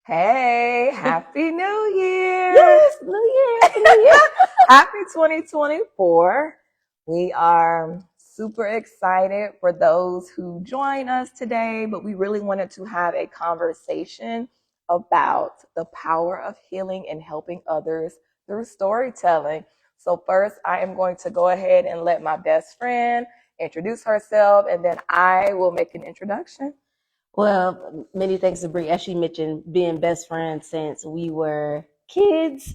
Hey, Happy New Year! Yes, New Year, Happy New Year. Happy 2024. We are super excited for those who join us today, but we really wanted to have a conversation about the power of healing and helping others through storytelling. So, first, I am going to go ahead and let my best friend introduce herself, and then I will make an introduction. Well, many thanks to Bree. As she mentioned, being best friends since we were kids,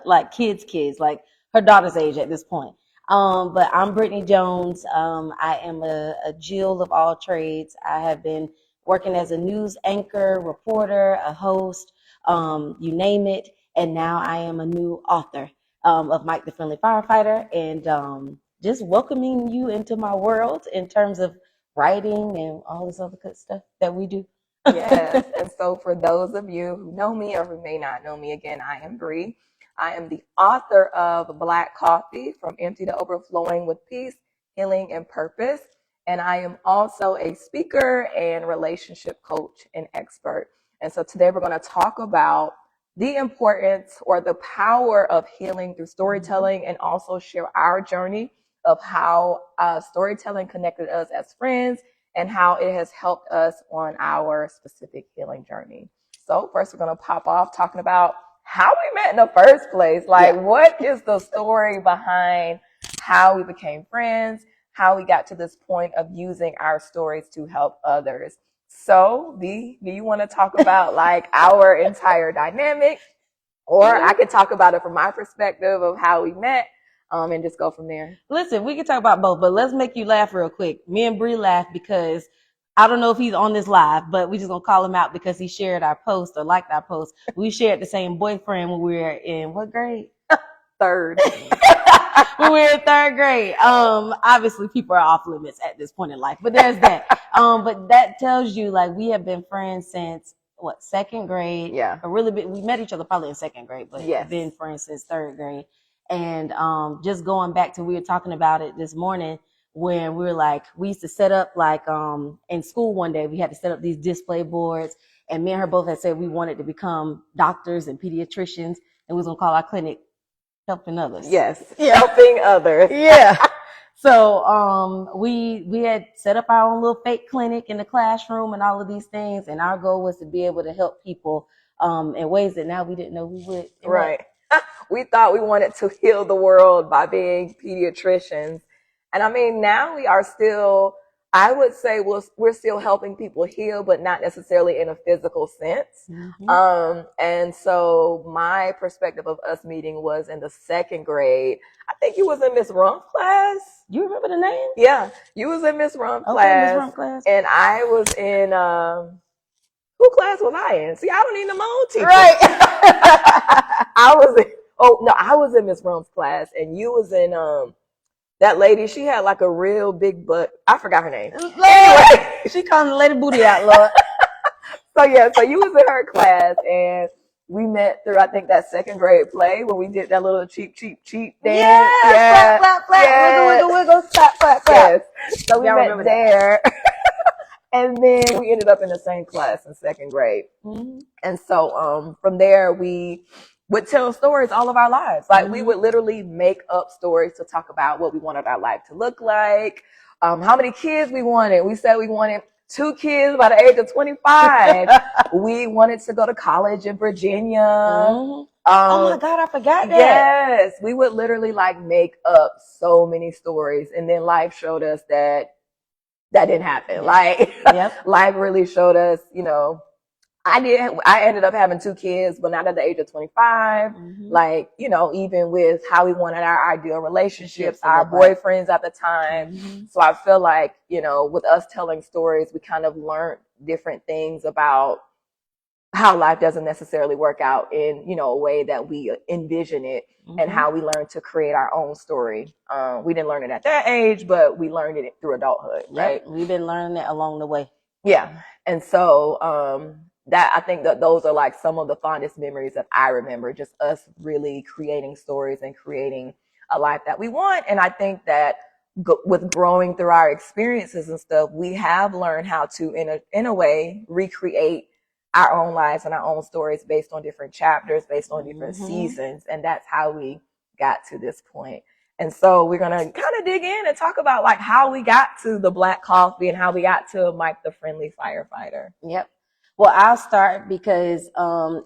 like kids, like her daughter's age at this point. But I'm Brittany Jones. I am a Jill of all trades. I have been working as a news anchor, reporter, a host, you name it. And now I am a new author of Mike the Friendly Firefighter, and just welcoming you into my world in terms of writing and all this other good stuff that we do. Yes. And so for those of you who know me or who may not know me, again, I am Bree. I am the author of Black Coffee, From Empty to Overflowing with Peace, Healing, and Purpose. And I am also a speaker and relationship coach and expert. And so today we're going to talk about the importance or the power of healing through storytelling, and also share our journey of how storytelling connected us as friends and how it has helped us on our specific healing journey. So first we're going to pop off talking about how we met in the first place. Like, what is the story behind how we became friends, how we got to this point of using our stories to help others? So, B, do you want to talk about like our entire dynamic? Or I could talk about it from my perspective of how we met, and just go from there. Listen, we can talk about both, but let's make you laugh real quick. Me and Bree laugh because I don't know if he's on this live, but we just gonna call him out because he shared our post or liked our post. We shared the same boyfriend when we were in what grade? Third. When we were in third grade. Obviously people are off limits at this point in life, but there's that. But that tells you like we have been friends since what, second grade? Yeah. We met each other probably in second grade, but Yes. been friends since third grade. And just going back to, we were talking about it this morning when we were like, we used to set up like in school one day, we had to set up these display boards, and me and her both had said we wanted to become doctors and pediatricians, and we was gonna call our clinic Helping Others. Yes. Yeah. Helping others. Yeah. So we had set up our own little fake clinic in the classroom and all of these things, and our goal was to be able to help people in ways that now we didn't know we would. Right. We thought we wanted to heal the world by being pediatricians. And I mean, now we are still, I would say we're still helping people heal, but not necessarily in a physical sense. Mm-hmm. And so my perspective of us meeting was in the second grade. I think you was in Miss Rump's class. You remember the name? Yeah. You was in Miss Rump's Okay, class. Miss Rump class. And I was in, who class was I in? See, I don't even know my own teacher. Right. I was in Miss Rump's class, and you was in that lady. She had like a real big butt. I forgot her name. Anyway, she called the lady booty out, Lord. So you was in her class, and we met through, I think, that second grade play when we did that little cheap dance. Yeah. Clap, Yes. wiggle, clap. Yes. So we Y'all met there. And then we ended up in the same class in second grade. Mm-hmm. And so from there, we would tell stories all of our lives. Like, we would literally make up stories to talk about what we wanted our life to look like, how many kids we wanted. We said we wanted 2 kids by the age of 25. We wanted to go to college in Virginia. Mm-hmm. Oh my God, I forgot that. Yes. We would literally like make up so many stories. And then life showed us that didn't happen. Like, life really showed us, I ended up having 2 kids, but not at the age of 25. Mm-hmm. Like, even with how we wanted our ideal relationships, our boyfriends at the time. Mm-hmm. So I feel like, with us telling stories, we kind of learned different things about how life doesn't necessarily work out in, a way that we envision it, and how we learn to create our own story. We didn't learn it at that age, but we learned it through adulthood, right? We've been learning it along the way. Yeah. And so that, I think that those are like some of the fondest memories that I remember, just us really creating stories and creating a life that we want. And I think that with growing through our experiences and stuff, we have learned how to, in a way, recreate our own lives and our own stories based on different chapters, based on different seasons. And that's how we got to this point. And so we're going to kind of dig in and talk about like how we got to the Black Coffee and how we got to Mike the Friendly Firefighter. Yep. Well, I'll start because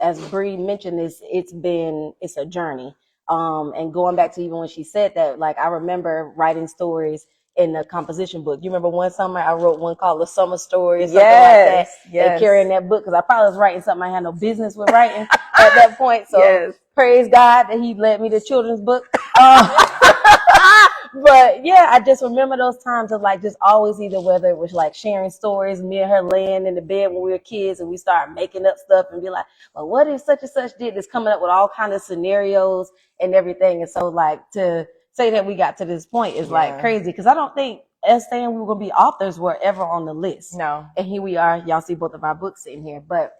as Bree mentioned, it's a journey. And going back to even when she said that, like I remember writing stories in the composition book. You remember one summer I wrote one called The Summer Story or something like that. Yes. And carrying that book because I probably was writing something I had no business with writing at that point. So praise God that He led me to children's book. But yeah, I just remember those times of like just always either whether it was like sharing stories, me and her laying in the bed when we were kids and we started making up stuff and be like, well, what if such and such did this, coming up with all kind of scenarios and everything. And so like to say that we got to this point is like crazy because I don't think us saying we were going to be authors were ever on the list. No. And here we are. Y'all see both of our books sitting here. But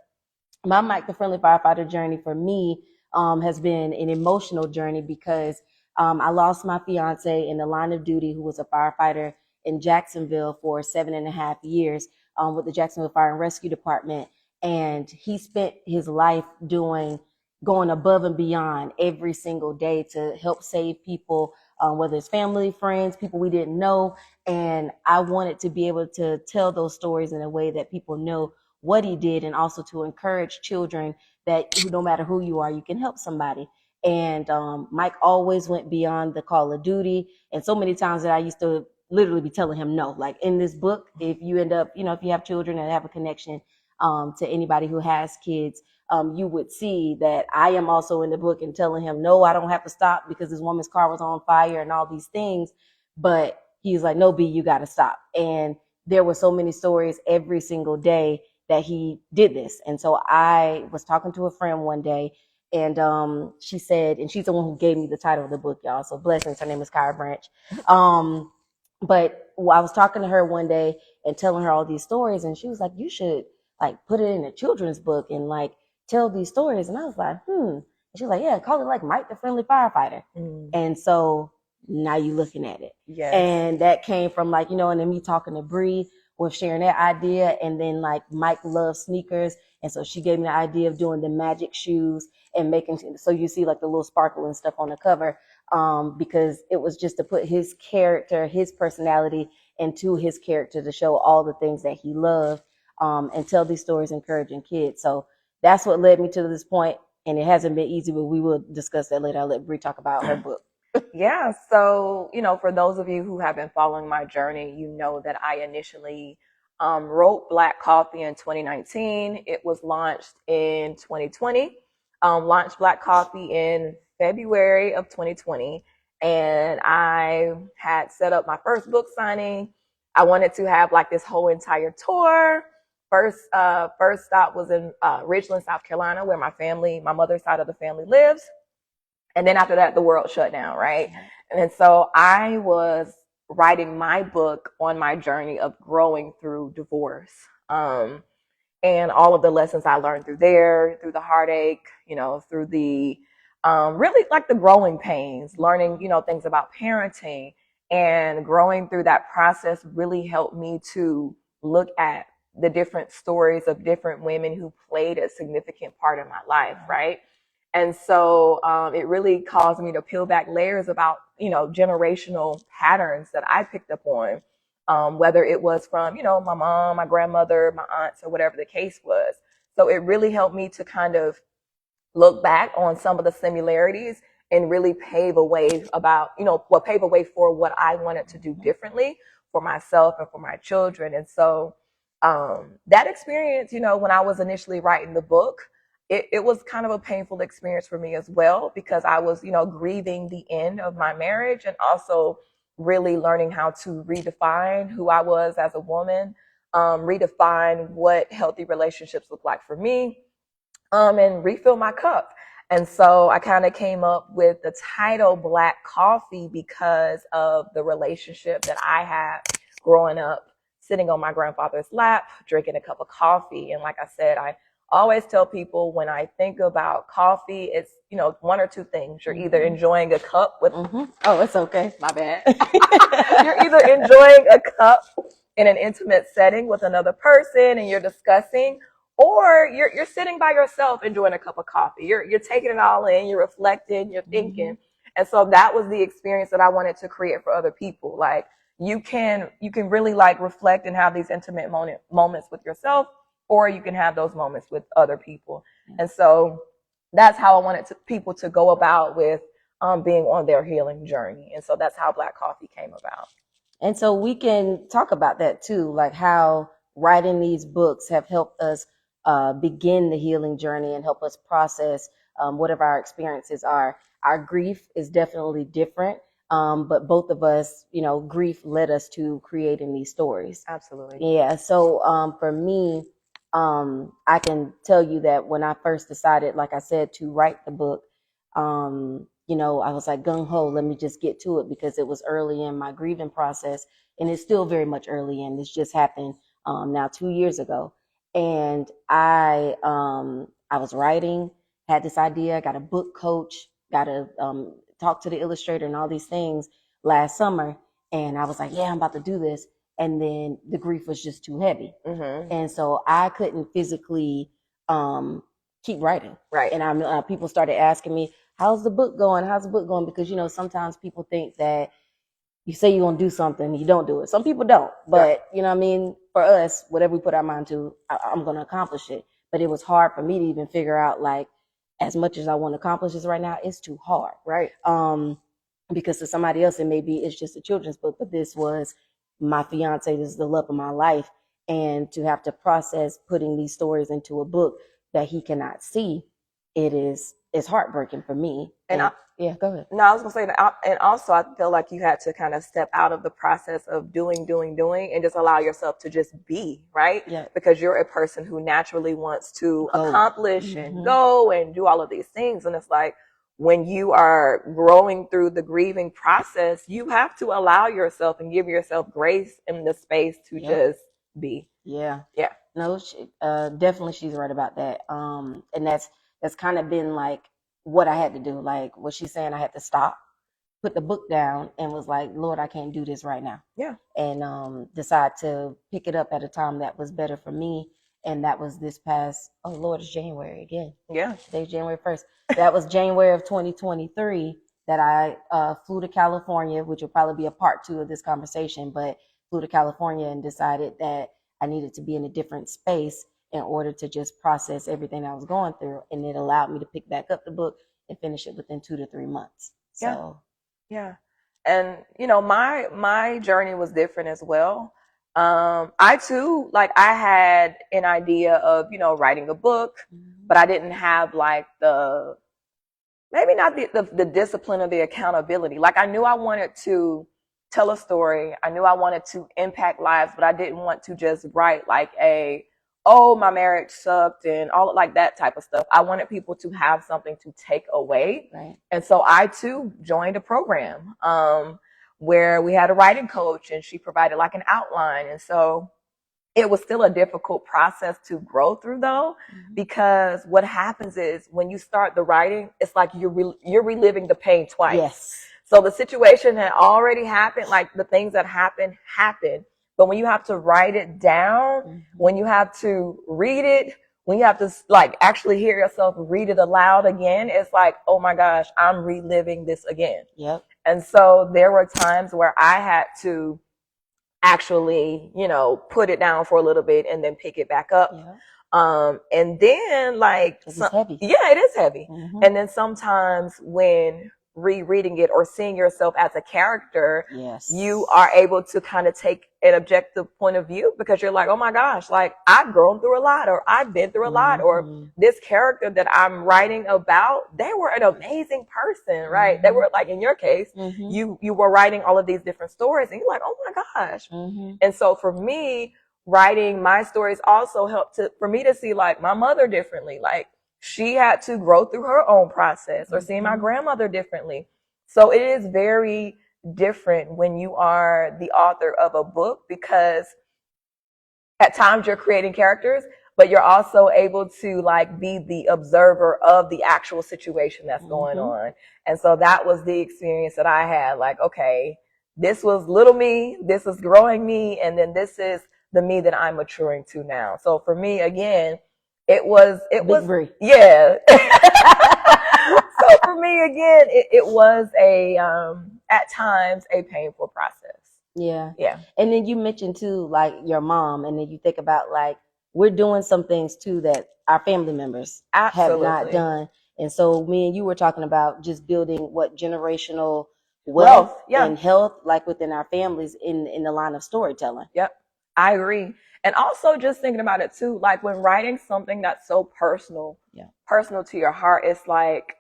my Mike the Friendly Firefighter journey for me has been an emotional journey because I lost my fiance in the line of duty, who was a firefighter in Jacksonville for 7.5 years with the Jacksonville Fire and Rescue Department. And he spent his life going above and beyond every single day to help save people, whether it's family, friends, people we didn't know. And I wanted to be able to tell those stories in a way that people know what he did, and also to encourage children that no matter who you are, you can help somebody. And Mike always went beyond the call of duty. And so many times that I used to literally be telling him no. Like in this book, if you end up, if you have children that have a connection to anybody who has kids, you would see that I am also in the book and telling him, no, I don't have to stop because this woman's car was on fire and all these things. But he's like, no, B, you got to stop. And there were so many stories every single day that he did this. And so I was talking to a friend one day, and she said, and she's the one who gave me the title of the book, y'all. So blessings. Her name is Kyra Branch. But I was talking to her one day and telling her all these stories, and she was like, you should like put it in a children's book and like tell these stories. And I was like, And she was like, yeah, call it like Mike the Friendly Firefighter. And so now you're looking at it. Yes. And that came from like, and then me talking to Bree with sharing that idea. And then like Mike loves sneakers. And so she gave me the idea of doing the magic shoes and making, so you see like the little sparkle and stuff on the cover, because it was just to put his character, his personality into his character to show all the things that he loved, and tell these stories encouraging kids. So that's what led me to this point. And it hasn't been easy, but we will discuss that later. I'll let Bree talk about her book. Yeah. So, for those of you who have been following my journey, you know that I initially wrote Black Coffee in 2019. It was launched in 2020. Launched Black Coffee in February of 2020. And I had set up my first book signing. I wanted to have like this whole entire tour. First stop was in Ridgeland, South Carolina, where my mother's side of the family lives. And then after that, the world shut down, right? And so I was writing my book on my journey of growing through divorce, and all of the lessons I learned through the heartache, through the really like the growing pains, learning, things about parenting, and growing through that process really helped me to look at the different stories of different women who played a significant part in my life, right? And so it really caused me to peel back layers about, generational patterns that I picked up on, whether it was from, my mom, my grandmother, my aunts, or whatever the case was. So it really helped me to kind of look back on some of the similarities and really pave a way for what I wanted to do differently for myself and for my children. And so that experience, when I was initially writing the book, it was kind of a painful experience for me as well, because I was, grieving the end of my marriage and also really learning how to redefine who I was as a woman, redefine what healthy relationships look like for me, and refill my cup. And so I kind of came up with the title Black Coffee because of the relationship that I had growing up, sitting on my grandfather's lap, drinking a cup of coffee. And like I said, I always tell people when I think about coffee, it's, one or two things. You're either enjoying a cup with, Oh, it's okay. My bad. You're either enjoying a cup in an intimate setting with another person and you're discussing, or you're sitting by yourself enjoying a cup of coffee. You're taking it all in, you're reflecting, you're thinking. And so that was the experience that I wanted to create for other people. Like you can really like reflect and have these intimate moments with yourself, or you can have those moments with other people. And so that's how I wanted people to go about with being on their healing journey. And so that's how Black Coffee came about. And so we can talk about that too, like how writing these books have helped us begin the healing journey and help us process whatever our experiences are. Our grief is definitely different, but both of us, grief led us to creating these stories. Absolutely. Yeah. So for me, I can tell you that when I first decided, like I said, to write the book, I was like gung ho, let me just get to it because it was early in my grieving process, and it's still very much early in. This just happened now 2 years ago, and I was writing, had this idea, got a book coach, got to talk to the illustrator and all these things last summer, and I was like, yeah, I'm about to do this, and then the grief was just too heavy, and so I couldn't physically keep writing. Right. And people started asking me, how's the book going? How's the book going? Because, sometimes people think that you say you're going to do something, you don't do it. Some people don't. But, for us, whatever we put our mind to, I'm going to accomplish it. But it was hard for me to even figure out, like, as much as I want to accomplish this right now, it's too hard. Right. Because to somebody else, it's just a children's book. But this was my fiance. This is the love of my life. And to have to process putting these stories into a book that he cannot see, it's heartbreaking for me. And yeah, go ahead. No, I was gonna say that, and also I feel like you had to kind of step out of the process of doing, and just allow yourself to just be, right? Yeah. Because you're a person who naturally wants to accomplish and go and do all of these things, and it's like when you are growing through the grieving process, you have to allow yourself and give yourself grace and the space to just be. Yeah. Yeah. No, definitely, she's right about that. And that's kind of been like what I had to do. Like what she's saying, I had to stop, put the book down, and was like, Lord, I can't do this right now. Yeah. And decide to pick it up at a time that was better for me. And that was this past, oh Lord, it's January again. Yeah. Today's January 1st. That was January of 2023 that I flew to California, which will probably be a part 2 of this conversation, but flew to California and decided that I needed to be in a different space in order to just process everything I was going through. And it allowed me to pick back up the book and finish it within 2 to 3 months. So, yeah. And, my journey was different as well. I too, like I had an idea of, writing a book, but I didn't have like maybe not the discipline or the accountability. Like I knew I wanted to tell a story. I knew I wanted to impact lives, but I didn't want to just write like my marriage sucked and all like that type of stuff. I wanted people to have something to take away. Right. And so I too joined a program where we had a writing coach and she provided like an outline. And so it was still a difficult process to grow through though, because what happens is when you start the writing, it's like you're reliving the pain twice. Yes. So the situation had already happened, like the things that happened. But when you have to write it down, when you have to read it, when you have to like actually hear yourself read it aloud again, it's like, oh my gosh, I'm reliving this again. Yep. And so there were times where I had to actually, put it down for a little bit and then pick it back up. Yeah. And then like, it's heavy. Yeah, it is heavy. And then sometimes when rereading it or seeing yourself as a character, you are able to kind of take an objective point of view because you're like, oh my gosh, like I've grown through a lot, or I've been through a lot, or this character that I'm writing about, they were an amazing person, right? They were like, in your case, you were writing all of these different stories and you're like, oh my gosh. And so for me, writing my stories also helped for me to see like my mother differently. Like she had to grow through her own process, or seeing my grandmother differently. So it is very different when you are the author of a book, because at times you're creating characters, but you're also able to like be the observer of the actual situation that's going on. And so that was the experience that I had. Like, okay, this was little me, this is growing me, and then this is the me that I'm maturing to now. So for me, again, It was Big Bree. yeah. So for me again, it was a at times a painful process. Yeah. Yeah. And then you mentioned too, like your mom, and then you think about like we're doing some things too that our family members have not Absolutely. done. And so me and you were talking about just building what generational wealth Wealth, yeah. and health like within our families in the line of storytelling. Yep. I agree. And also just thinking about it too, like when writing something that's so personal, Yeah. personal to your heart, it's like,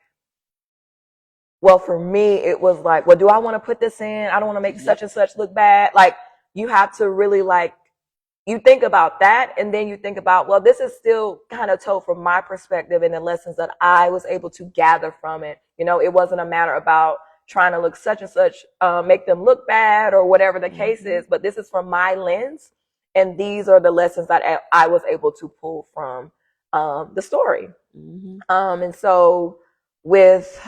well, for me, it was like, well, do I want to put this in? I don't want to make such and such look bad. Like, you have to really like, you think about that, and then you think about, well, this is still kind of told from my perspective and the lessons that I was able to gather from it. You know, it wasn't a matter about trying to look such and such, make them look bad or whatever the case is, but this is from my lens, and these are the lessons that I was able to pull from the story. And so with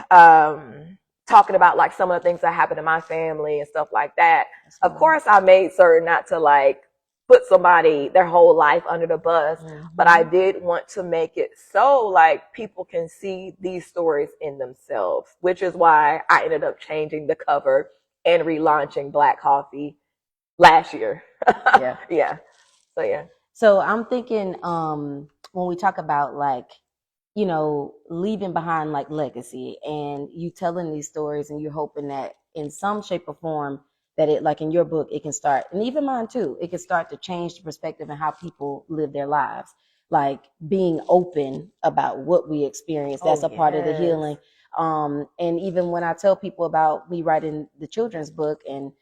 talking about like some of the things that happened in my family and stuff like that, of course I made certain not to like put somebody their whole life under the bus, but I did want to make it so like people can see these stories in themselves, which is why I ended up changing the cover and relaunching Black Coffee last year. Yeah. Yeah. So yeah. So I'm thinking when we talk about like, you know, leaving behind like legacy and you telling these stories and you're hoping that in some shape or form that it, like in your book, it can start, and even mine too, it can start to change the perspective and how people live their lives. Like being open about what we experience. That's a part of the healing. And even when I tell people about me writing the children's book, and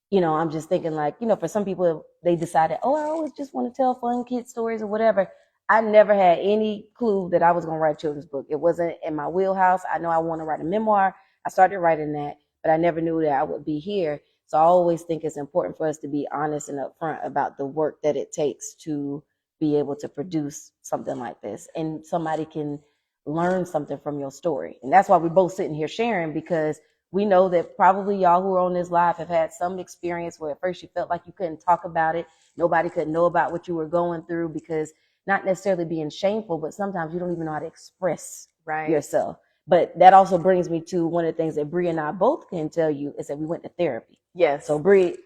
you know, I'm just thinking like, you know, for some people they decided, oh, I always just want to tell fun kid stories or whatever. I never had any clue that I was going to write a children's book. It wasn't in my wheelhouse. I know I want to write a memoir. I started writing that, but I never knew that I would be here. So I always think it's important for us to be honest and upfront about the work that it takes to be able to produce something like this. And somebody can learn something from your story. And that's why we're both sitting here sharing, because we know that probably y'all who are on this live have had some experience where at first you felt like you couldn't talk about it. Nobody could know about what you were going through, because not necessarily being shameful, but sometimes you don't even know how to express yourself. But that also brings me to one of the things that Bree and I both can tell you is that we went to therapy. Yes. So Bree,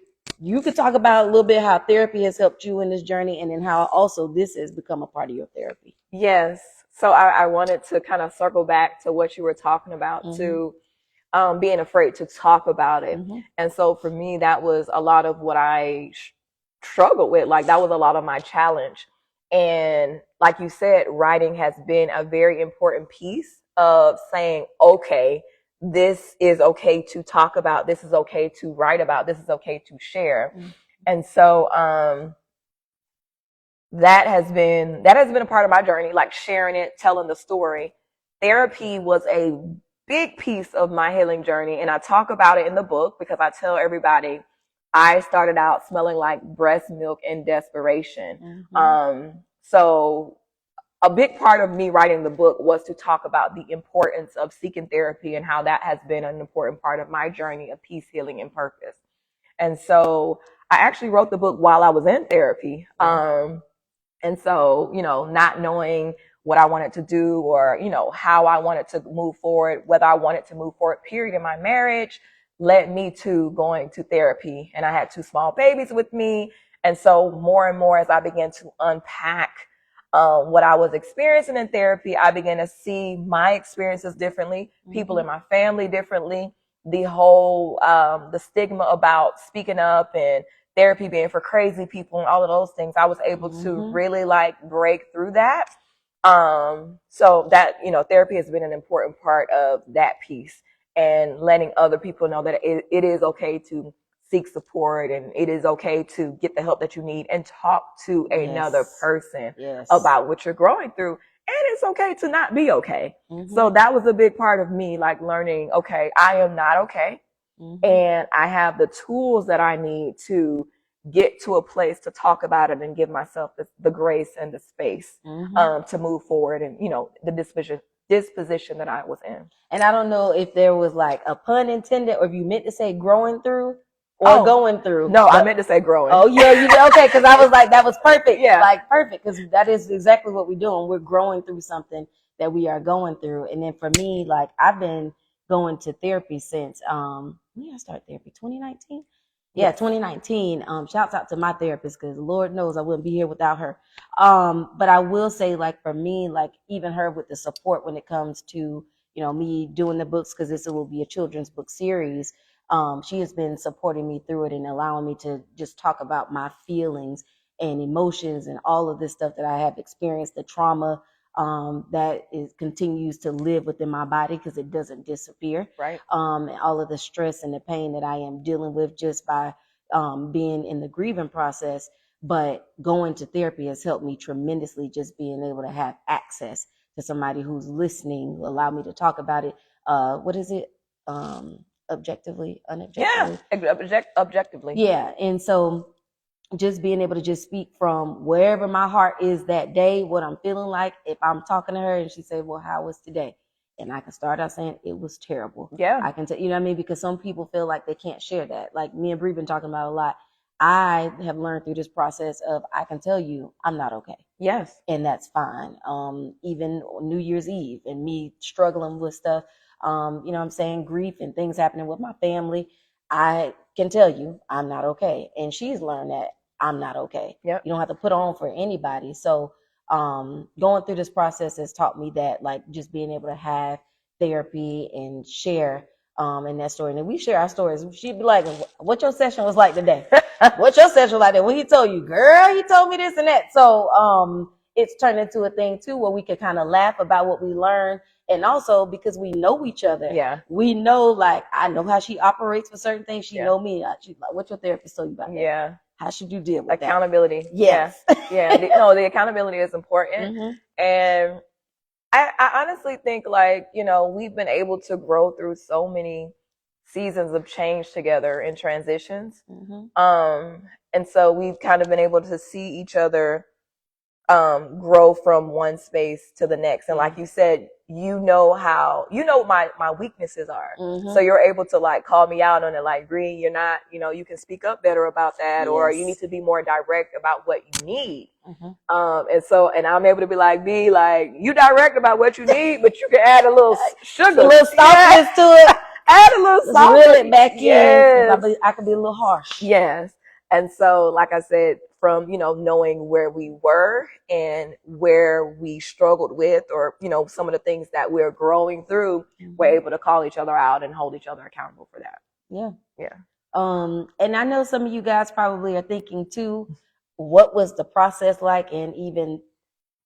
you could talk about a little bit how therapy has helped you in this journey, and then how also this has become a part of your therapy. Yes. So I wanted to kind of circle back to what you were talking about to being afraid to talk about it. And so for me, that was a lot of what I struggled with. Like that was a lot of my challenge. And like you said, writing has been a very important piece of saying, okay, this is okay to talk about. This is okay to write about. This is okay to share. And so, that has been a part of my journey, like sharing it, telling the story. Therapy was a big piece of my healing journey, and I talk about it in the book because I tell everybody I started out smelling like breast milk in desperation. So a big part of me writing the book was to talk about the importance of seeking therapy and how that has been an important part of my journey of peace, healing, and purpose. And so I actually wrote the book while I was in therapy. And so, you know, not knowing what I wanted to do or, you know, how I wanted to move forward, whether I wanted to move forward, period, in my marriage, led me to going to therapy. And I had 2 small babies with me. And so more and more as I began to unpack what I was experiencing in therapy, I began to see my experiences differently, people in my family differently, the whole, the stigma about speaking up and therapy being for crazy people and all of those things. I was able to really like break through that. So that, you know, therapy has been an important part of that piece, and letting other people know that it is okay to seek support, and it is okay to get the help that you need and talk to another person about what you're going through. And it's okay to not be okay. So that was a big part of me, like learning, okay, I am not okay. And I have the tools that I need to get to a place to talk about it and give myself the grace and the space to move forward, and, you know, the disposition that I was in. And I don't know if there was like a pun intended or if you meant to say growing through, or going through. No, I meant to say growing. Oh yeah, you did. Okay, because I was like, that was perfect. Yeah. Like perfect, because that is exactly what we're doing. We're growing through something that we are going through. And then for me, like I've been going to therapy since when did I start therapy? 2019? Yeah, Yes. 2019. Shouts out to my therapist, because Lord knows I wouldn't be here without her. But I will say, like for me, like even her with the support when it comes to, me doing the books, because this will be a children's book series. She has been supporting me through it and allowing me to just talk about my feelings and emotions and all of this stuff that I have experienced, the trauma that continues to live within my body, because it doesn't disappear. Right. And all of the stress and the pain that I am dealing with just by being in the grieving process. But going to therapy has helped me tremendously, just being able to have access to somebody who's listening, who allow me to talk about it. What is it? Objectively, unobjectively. Yeah, objectively. Yeah, and so just being able to just speak from wherever my heart is that day, what I'm feeling like. If I'm talking to her and she said, well, how was today? And I can start out saying it was terrible. Yeah. I can tell, you know what I mean? Because some people feel like they can't share that. Like me and Bree been talking about a lot. I have learned through this process of, I can tell you I'm not okay. Yes. And that's fine. Even New Year's Eve and me struggling with stuff, I'm saying, grief and things happening with my family. I can tell you I'm not okay. And she's learned that I'm not okay. Yep. You don't have to put on for anybody. So going through this process has taught me that, like, just being able to have therapy and share in that story. And then we share our stories. She'd be like, what your session was like today? What your session was like that? When he told you, girl, he told me this and that. So it's turned into a thing too, where we could kind of laugh about what we learned. And also because we know each other. Yeah. We know, like, I know how she operates for certain things. She know me. She's like, what your therapist told you about that? Yeah. How should you deal with accountability? That? Yes. Yeah. The accountability is important. Mm-hmm. And I honestly think, like, we've been able to grow through so many seasons of change together and transitions. Mm-hmm. And so we've kind of been able to see each other grow from one space to the next. And like you said, my weaknesses are. Mm-hmm. So you're able to, like, call me out on it, like, Bree, you're not, you can speak up better about that. Yes. Or you need to be more direct about what you need. Mm-hmm. And I'm able to be like, B, like, you direct about what you need, but you can add a little sugar, a little softness to it. Add a little softness. Reel it back in. I can be a little harsh. Yes. And so, like I said, from, knowing where we were and where we struggled with, or, some of the things that we're growing through, mm-hmm. we're able to call each other out and hold each other accountable for that. Yeah. Yeah. And I know some of you guys probably are thinking too, what was the process like, and even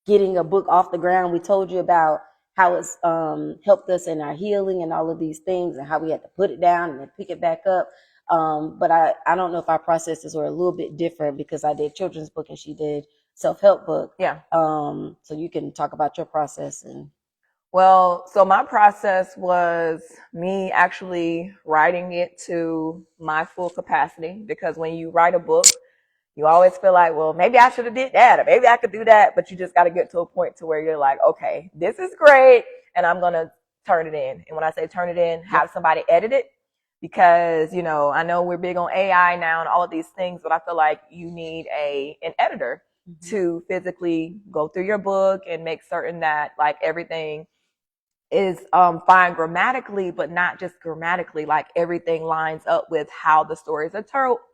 getting a book off the ground? We told you about how it's helped us in our healing and all of these things, and how we had to put it down and then pick it back up. But I don't know if our processes were a little bit different, because I did children's book and she did self-help book. Yeah. So you can talk about your process. Well, so my process was me actually writing it to my full capacity, because when you write a book, you always feel like, well, maybe I should have did that, or maybe I could do that. But you just got to get to a point to where you're like, okay, this is great, and I'm going to turn it in. And when I say turn it in, have somebody edit it. Because, I know we're big on AI now and all of these things, but I feel like you need an editor, mm-hmm. to physically go through your book and make certain that, like, everything is fine grammatically, but not just grammatically. Like, everything lines up with how the stories are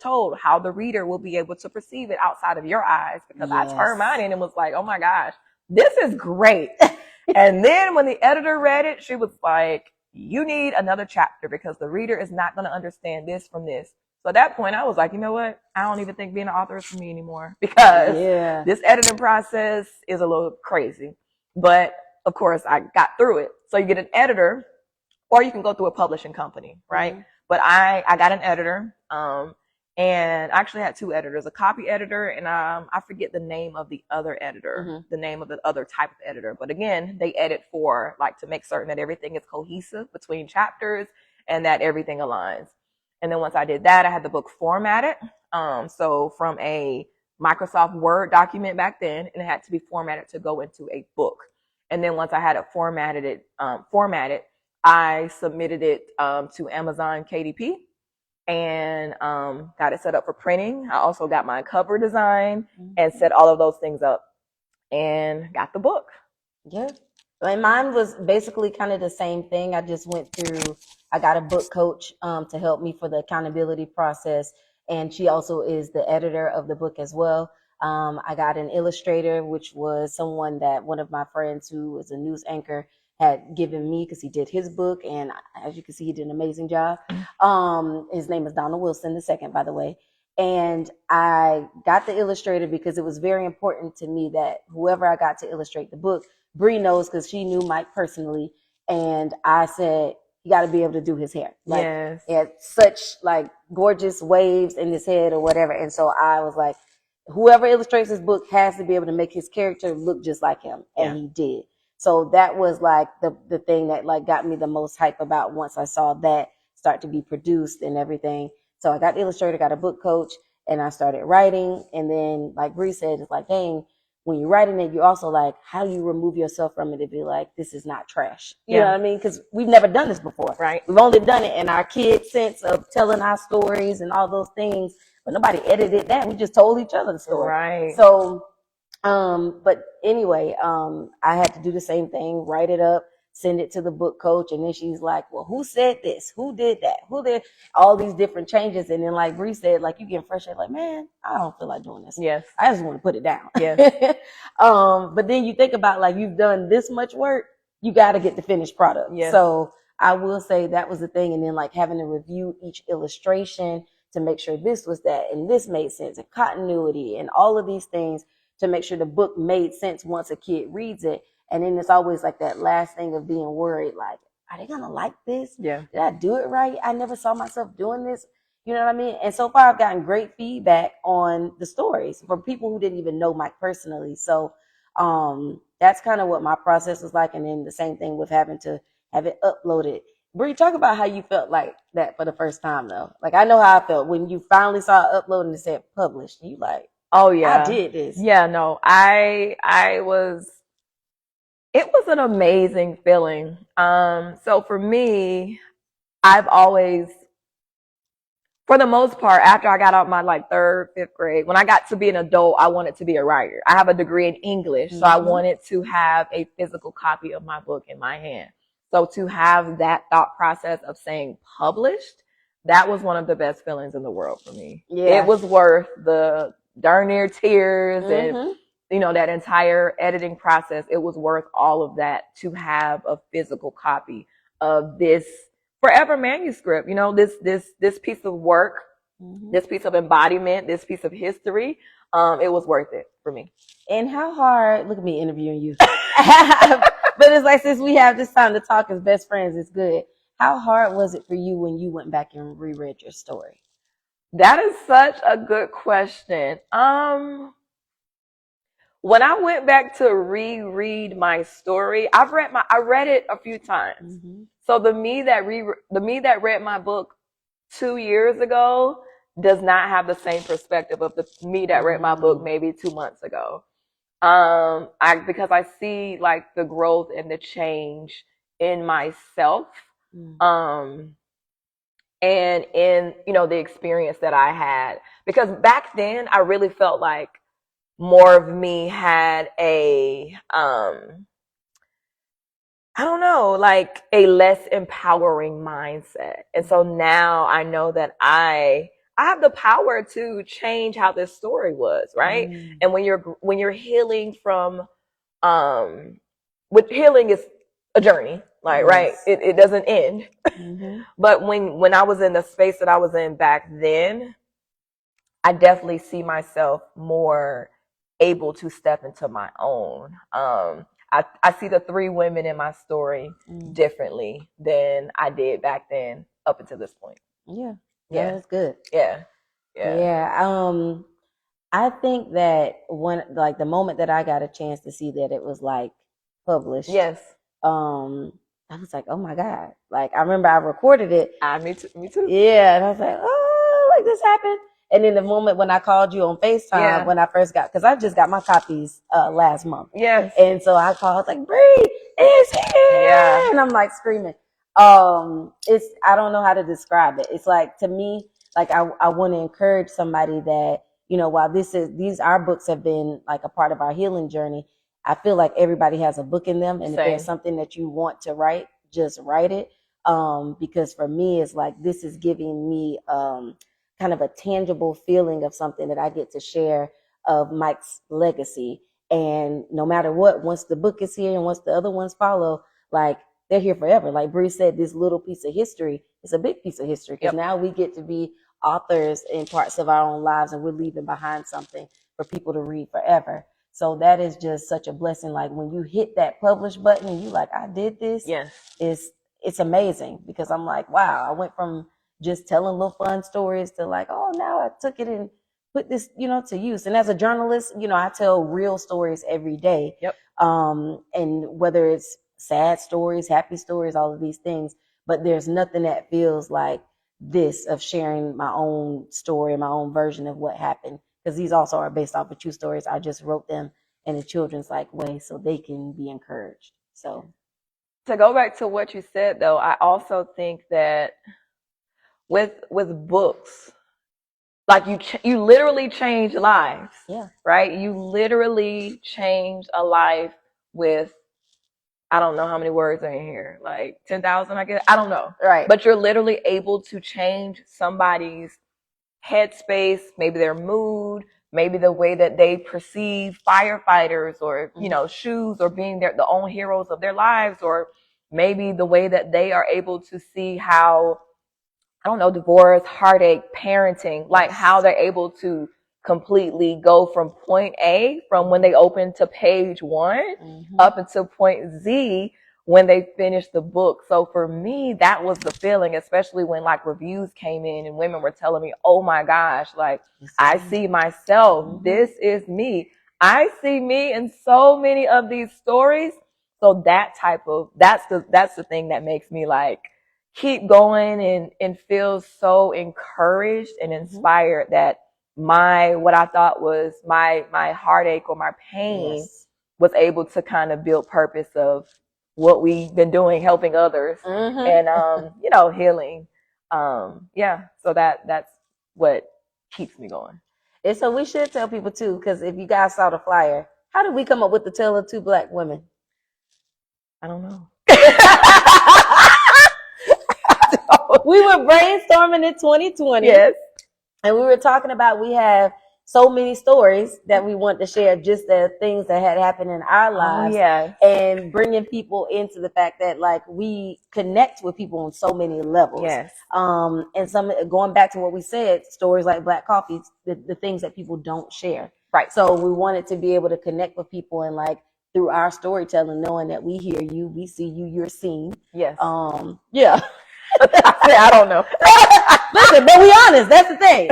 told, how the reader will be able to perceive it outside of your eyes. Because yes. I turned mine in and was like, oh my gosh, this is great. And then when the editor read it, she was like, you need another chapter, because the reader is not going to understand this from this. So at that point, I was like, you know what? I don't even think being an author is for me anymore, because this editing process is a little crazy. But of course, I got through it. So you get an editor, or you can go through a publishing company, right? Mm-hmm. But I got an editor, and I actually had two editors, a copy editor, and I forget the name of the other editor, mm-hmm. the name of the other type of editor. But again, they edit for, like, to make certain that everything is cohesive between chapters and that everything aligns. And then once I did that, I had the book formatted. So from a Microsoft Word document back then, and it had to be formatted to go into a book. And then once I had it formatted, I submitted it to Amazon KDP. and got it set up for printing. I also got my cover design and set all of those things up and got the book. Yeah. And mine was basically kind of the same thing. I just went through, I got a book coach to help me for the accountability process. And she also is the editor of the book as well. I got an illustrator, which was someone that one of my friends who was a news anchor had given me because he did his book. And as you can see, he did an amazing job. His name is Donald Wilson II, by the way. And I got the illustrator because it was very important to me that whoever I got to illustrate the book, Bree knows because she knew Mike personally. And I said, you got to be able to do his hair. Like, yes. He had such like gorgeous waves in his head or whatever. And so I was like, whoever illustrates this book has to be able to make his character look just like him. And he did. So that was like the thing that like got me the most hype about once I saw that start to be produced and everything. So I got the illustrator, got a book coach, and I started writing. And then, like Bree said, it's like, dang, when you're writing it, you're also like, how do you remove yourself from it to be like, this is not trash? You know what I mean? Because we've never done this before. Right. We've only done it in our kid sense of telling our stories and all those things, but nobody edited that. We just told each other the story. Right. So, but anyway, I had to do the same thing, write it up, send it to the book coach. And then she's like, well, who said this? Who did that? Who did all these different changes? And then like Bree said, like you get frustrated, like, man, I don't feel like doing this. Yes. I just want to put it down. Yes. But then you think about like, you've done this much work, you got to get the finished product. Yes. So I will say that was the thing. And then like having to review each illustration to make sure this was that, and this made sense, and continuity and all of these things to make sure the book made sense once a kid reads it. And then it's always like that last thing of being worried, like, are they going to like this? Yeah. Did I do it right? I never saw myself doing this. You know what I mean? And so far I've gotten great feedback on the stories from people who didn't even know Mike personally. So that's kind of what my process was like. And then the same thing with having to have it uploaded. Bree, talk about how you felt like that for the first time though. Like I know how I felt when you finally saw it upload and it said published. You like, oh yeah, I did this. Yeah, no, it was an amazing feeling. So for me, I've always, for the most part, after I got out my like 3rd, 5th grade, when I got to be an adult, I wanted to be a writer. I have a degree in English, so I wanted to have a physical copy of my book in my hand. So to have that thought process of saying published, that was one of the best feelings in the world for me. Yeah. It was worth the darn near tears and you know, that entire editing process. It was worth all of that to have a physical copy of this forever manuscript. You know, this piece of work, this piece of embodiment, this piece of history. It was worth it for me. And how hard, look at me interviewing you. But it's like, since we have this time to talk as best friends, it's good. How hard was it for you when you went back and reread your story? That is such a good question. When I went back to reread my story, I read it a few times. So the me that read my book 2 years ago does not have the same perspective of the me that read my book maybe 2 months ago. Because I see like the growth and the change in myself, and in, you know, the experience that I had. Because back then I really felt like more of me had a, I don't know, like a less empowering mindset. And so now I know that I have the power to change how this story was, right? And when you're healing from, with healing is a journey, like, right? It doesn't end. But when I was in the space that I was in back then, I definitely see myself more able to step into my own. I see the 3 women in my story differently than I did back then up until this point. Yeah, that's good. Yeah. I think that when, like, the moment that I got a chance to see that it was like published, I was like, oh my God. Like, I remember I recorded it. Me too. Yeah, and I was like, oh, like this happened. And then the moment when I called you on FaceTime, when I first got, because I just got my copies last month. Yes. And so I called, like, Bree, it's here. Yeah. And I'm like screaming. I don't know how to describe it. It's like, to me, like I want to encourage somebody that, you know, while these our books have been like a part of our healing journey, I feel like everybody has a book in them, and if there's something that you want to write, just write it. Because for me, it's like this is giving me kind of a tangible feeling of something that I get to share of Mike's legacy. And no matter what, once the book is here and once the other ones follow, like they're here forever. Like Bree said, this little piece of history is a big piece of history, because now we get to be authors in parts of our own lives, and we're leaving behind something for people to read forever. So that is just such a blessing. Like when you hit that publish button and you like, I did this. Yes. It's amazing, because I'm like, wow, I went from just telling little fun stories to like, oh, now I took it and put this, you know, to use. And as a journalist, you know, I tell real stories every day. Yep. And whether it's sad stories, happy stories, all of these things, but there's nothing that feels like this of sharing my own story, my own version of what happened, because these also are based off of true stories. I just wrote them in a children's like way so they can be encouraged. So to go back to what you said, though, I also think that with books, like you literally change lives. Yeah. Right? You literally change a life with, I don't know how many words are in here, like 10,000, I guess. I don't know. Right. But you're literally able to change somebody's headspace, maybe their mood, maybe the way that they perceive firefighters, or, you know, shoes, or being the own heroes of their lives, or maybe the way that they are able to see how, I don't know, divorce, heartache, parenting, like how they're able to completely go from point A, from when they open to page 1, up until point Z when they finish the book. So for me, that was the feeling, especially when like reviews came in and women were telling me, oh my gosh, like I see myself. This is me. I see me in so many of these stories. So that's the thing that makes me like keep going and feel so encouraged and inspired that what I thought was my heartache or my pain was able to kind of build purpose of what we've been doing, helping others, and you know, healing. So that's what keeps me going. And so we should tell people too, because if you guys saw the flyer, how did we come up with the Tale of Two Black Women? I don't know. We were brainstorming in 2020. Yes. And we were talking about, we have so many stories that we want to share, just the things that had happened in our lives. And bringing people into the fact that like we connect with people on so many levels. Yes. And some, going back to what we said, stories like Black Coffee, the things that people don't share. Right. So we wanted to be able to connect with people, and like through our storytelling, knowing that we hear you, we see you, you're seen. Yes. Yeah. I don't know. Listen, but we honest. That's the thing.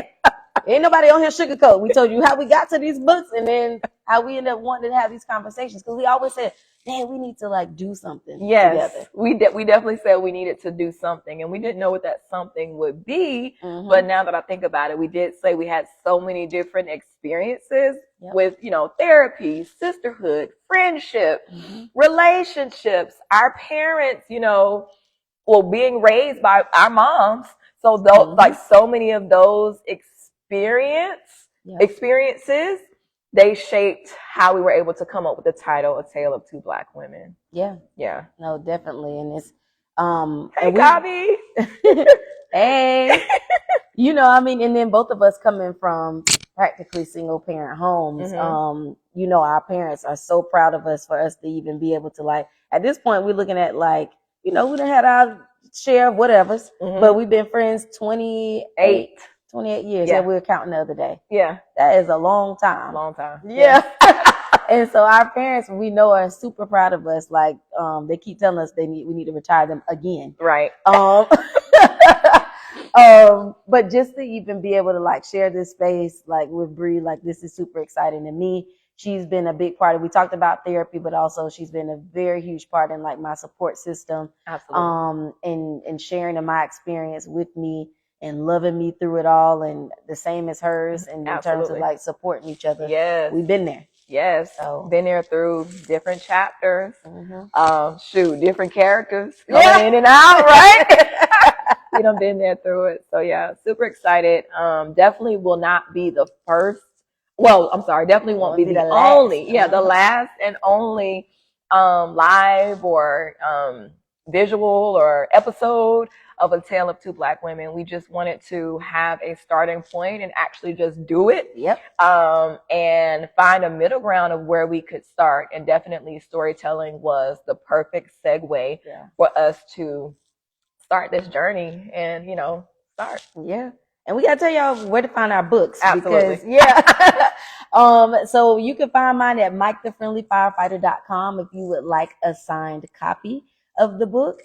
Ain't nobody on here sugarcoat. We told you how we got to these books, and then how we end up wanting to have these conversations. Because we always said, man, we need to like do something together. We definitely said we needed to do something, and we didn't know what that something would be. But now that I think about it, we did say we had so many different experiences with, you know, therapy, sisterhood, friendship, relationships, our parents, you know, well, being raised by our moms. So those, like so many of those experiences, they shaped how we were able to come up with the title, A Tale of Two Black Women. Yeah. Yeah. No, definitely. And it's, hey, Gabi. Hey. You know, I mean, and then both of us coming from practically single parent homes, you know, our parents are so proud of us for us to even be able to, like, at this point, we're looking at like, you know, we done had our share of whatevers, but we've been friends 28 years. Yeah, we were counting the other day. Yeah. That is a long time. Long time. Yeah. And so our parents, we know, are super proud of us. Like, they keep telling us we need to retire them again. Right. But just to even be able to like share this space, like with Bree, like this is super exciting to me. She's been a big part of, we talked about therapy, but also she's been a very huge part in like my support system. Absolutely. And sharing of my experience with me and loving me through it all, and the same as hers, and in terms of like supporting each other. Yes. We've been there. Yes. So been there through different chapters. Different characters coming in and out, right? We done been there through it. So yeah, super excited. Definitely will not be the first. Well, I'm sorry, definitely won't be the only. Yeah, the last and only live or visual or episode of A Tale of Two Black Women. We just wanted to have a starting point and actually just do it. Yep. And find a middle ground of where we could start. And definitely storytelling was the perfect segue for us to start this journey and, start. Yeah. And we got to tell y'all where to find our books. Absolutely. Because, so you can find mine at MikeTheFriendlyFirefighter.com if you would like a signed copy of the book.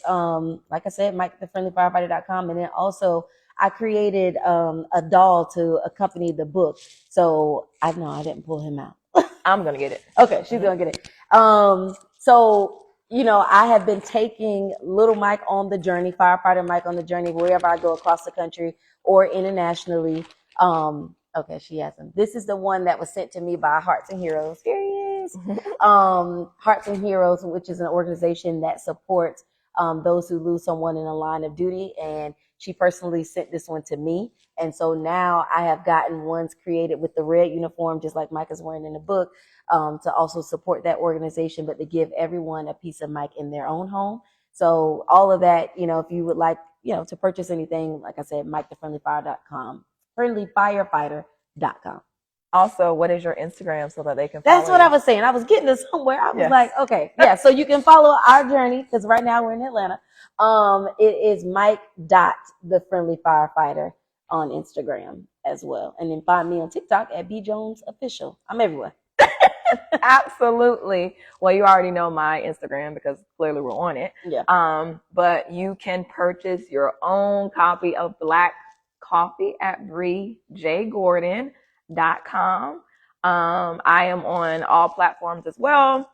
Like I said, MikeTheFriendlyFirefighter.com. And then also I created a doll to accompany the book. So I didn't pull him out. I'm going to get it. Okay, she's going to get it. So, I have been taking little Mike on the journey, firefighter Mike on the journey, wherever I go across the country or internationally. Okay, she has him. This is the one that was sent to me by Hearts and Heroes. Here he is. Hearts and Heroes, which is an organization that supports those who lose someone in a line of duty. And she personally sent this one to me. And so now I have gotten ones created with the red uniform, just like Mike is wearing in the book, to also support that organization, but to give everyone a piece of Mike in their own home. So all of that, if you would like, to purchase anything, like I said, MikeTheFriendlyFire.com, FriendlyFirefighter.com. Also, what is your Instagram so that they can follow That's what I was saying. I was getting this somewhere. I was like, okay, so you can follow our journey because right now we're in Atlanta. It is Mike.TheFriendlyFirefighter on Instagram as well. And then find me on TikTok at BJonesOfficial. I'm everywhere. Absolutely. Well, you already know my Instagram because clearly we're on it. Yeah. But you can purchase your own copy of Black Coffee at BreeJGordon.com. I am on all platforms as well.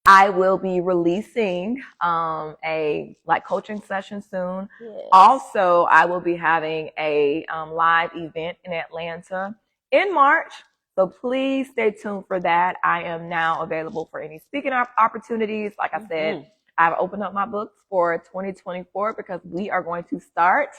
I will be releasing a coaching session soon. Yes. Also, I will be having a live event in Atlanta in March. So please stay tuned for that. I am now available for any speaking opportunities. Like I said, I've opened up my books for 2024 because we are going to start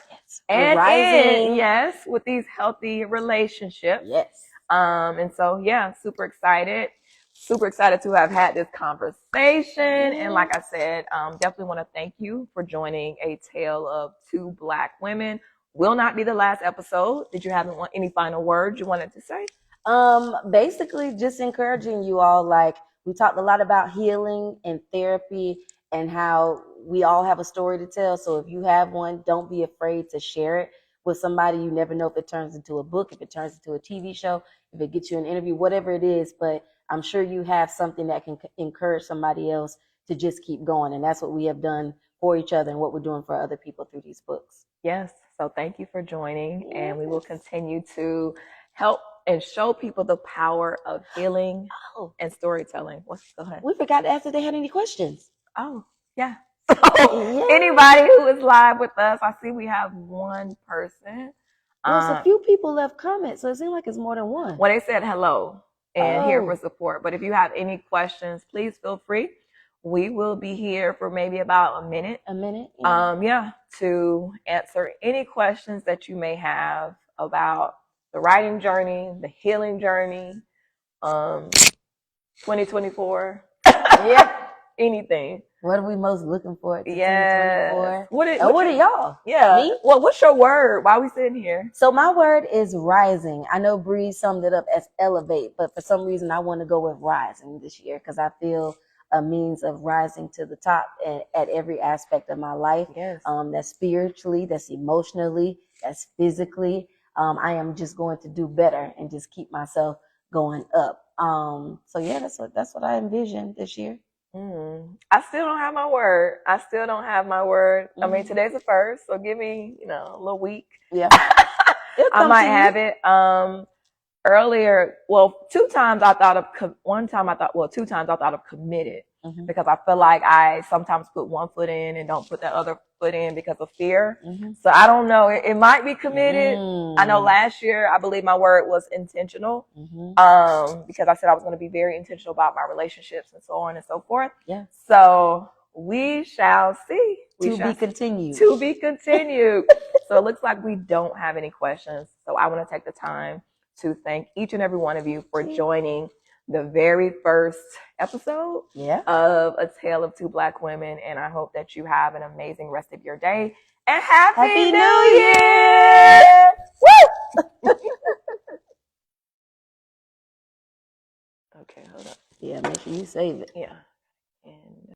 and end, with these healthy relationships. Yes. And so, super excited. Super excited to have had this conversation. And like I said, definitely want to thank you for joining A Tale of Two Black Women. Will not be the last episode. Did you have any final words you wanted to say? Basically just encouraging you all. Like, we talked a lot about healing and therapy and how we all have a story to tell. So if you have one, don't be afraid to share it with somebody. You never know if it turns into a book, if it turns into a TV show, if it gets you an interview, whatever it is. But I'm sure you have something that can encourage somebody else to just keep going. And that's what we have done for each other and what we're doing for other people through these books. Yes. So thank you for joining. Yes. And we will continue to help and show people the power of healing and storytelling. Go ahead. We forgot to ask if they had any questions. Oh, yeah. So anybody who is live with us, I see we have one person. There's a few people left comments, so it seems like it's more than one. Well, they said hello and here for support. But if you have any questions, please feel free. We will be here for maybe about a minute. To answer any questions that you may have about the writing journey, the healing journey, 2024. Anything. What are we most looking for? Yeah. What are y'all? Yeah. Me? Well, what's your word? Why are we sitting here? So my word is rising. I know Bree summed it up as elevate, but for some reason I want to go with rising this year because I feel a means of rising to the top at every aspect of my life. Yes. That's spiritually, that's emotionally, that's physically. I am just going to do better and just keep myself going up. So yeah, that's what I envision this year. I still don't have my word. I mean, today's the first, so give me, a little week. Yeah. I might have it. Earlier, two times I thought of committed because I feel like I sometimes put one foot in and don't put that other foot in because of fear. So I don't know. It might be committed. I know last year, I believe my word was intentional because I said I was going to be very intentional about my relationships and so on and so forth. Yeah. So we shall see. To be continued. To be continued. So it looks like we don't have any questions. So I want to take the time to thank each and every one of you for joining the very first episode of A Tale of Two Black Women. And I hope that you have an amazing rest of your day. And Happy New Year! Woo! Okay, hold up. Yeah, make sure you save it. Yeah. And